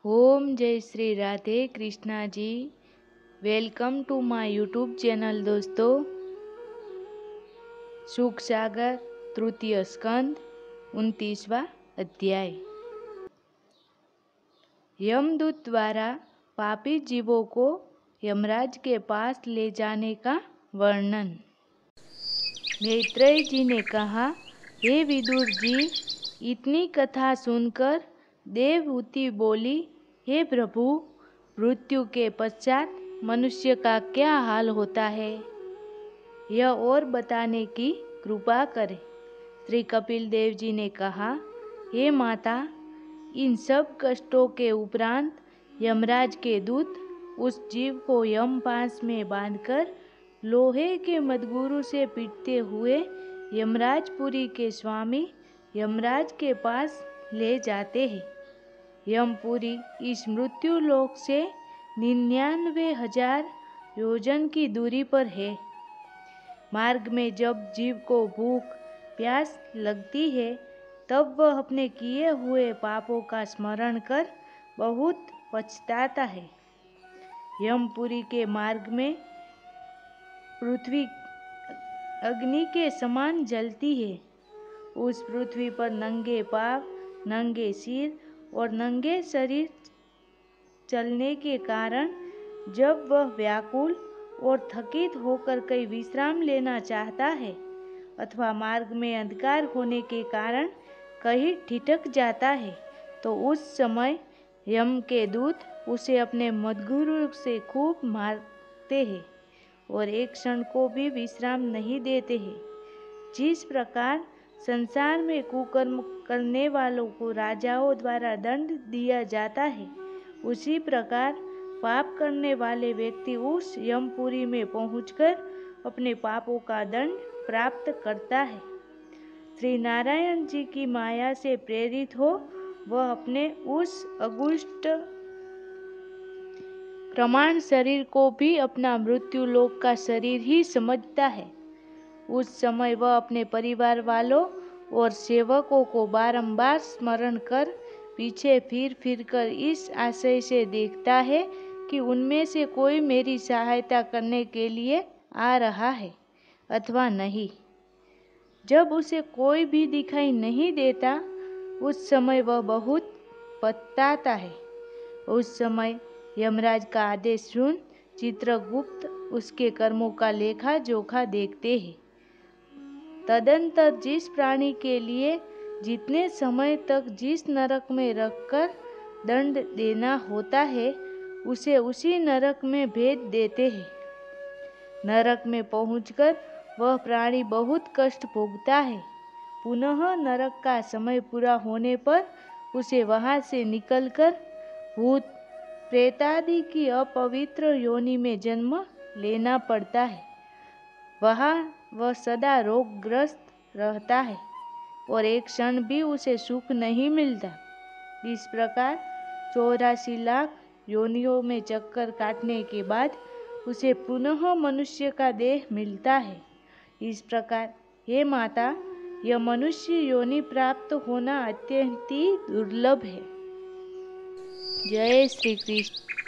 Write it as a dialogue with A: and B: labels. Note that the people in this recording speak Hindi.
A: ओम जय Shri Radhe Krishna ji. Welcome to my YouTube channel दोस्तों। सुख सागर तृतीय स्कंद 29वां अध्याय। यमदूत द्वारा पापी जीवों को यमराज के पास ले जाने का वर्णन। मैत्रेय जी ने कहा, हे विदुर जी, इतनी कथा सुनकर देवहूति बोली, हे प्रभु, मृत्यु के पश्चात मनुष्य का क्या हाल होता है, यह और बताने की कृपा करें। श्री कपिल देव जी ने कहा, हे माता, इन सब कष्टों के उपरांत यमराज के दूत उस जीव को यमपाश में बांधकर लोहे के मदगुरु से पीटते हुए यमराजपुरी के स्वामी यमराज के पास ले जाते हैं। यमपुरी इस मृत्यु लोक से 99,000 योजन की दूरी पर है। मार्ग में जब जीव को भूख प्यास लगती है, तब वह अपने किए हुए पापों का स्मरण कर बहुत पछताता है। यमपुरी के मार्ग में पृथ्वी अग्नि के समान जलती है। उस पृथ्वी पर नंगे पाँव, नंगे सिर और नंगे शरीर चलने के कारण जब वह व्याकुल और थकित होकर कहीं विश्राम लेना चाहता है अथवा मार्ग में अंधकार होने के कारण कहीं ठिठक जाता है, तो उस समय यम के दूत उसे अपने मदगुरु से खूब मारते हैं और एक क्षण को भी विश्राम नहीं देते हैं। जिस प्रकार संसार में कुकर्म करने वालों को राजाओं द्वारा दंड दिया जाता है, उसी प्रकार पाप करने वाले व्यक्ति उस यमपुरी में पहुंचकर अपने पापों का दंड प्राप्त करता है। श्री नारायण जी की माया से प्रेरित हो वह अपने उस अगुष्ट प्रमाण शरीर को भी अपना मृत्यु लोक का शरीर ही समझता है। उस समय वह अपने परिवार वालों और सेवकों को बारंबार स्मरण कर पीछे फिर कर इस आशय से देखता है कि उनमें से कोई मेरी सहायता करने के लिए आ रहा है अथवा नहीं। जब उसे कोई भी दिखाई नहीं देता, उस समय वह बहुत पछताता है। उस समय यमराज का आदेश सुन चित्रगुप्त उसके कर्मों का लेखा जोखा देखते हैं। तदंतर जिस प्राणी के लिए जितने समय तक जिस नरक में रखकर दंड देना होता है, उसे उसी नरक में भेज देते हैं। नरक में पहुंचकर वह प्राणी बहुत कष्ट भोगता है। पुनः नरक का समय पूरा होने पर उसे वहां से निकलकर भूत प्रेतादि की अपवित्र योनि में जन्म लेना पड़ता है। वहाँ वह सदा रोगग्रस्त रहता है और एक क्षण भी उसे सुख नहीं मिलता। इस प्रकार 84 लाख योनियों में चक्कर काटने के बाद उसे पुनः मनुष्य का देह मिलता है। इस प्रकार हे माता, यह मनुष्य योनि प्राप्त होना अत्यंत ही दुर्लभ है। जय श्री कृष्ण।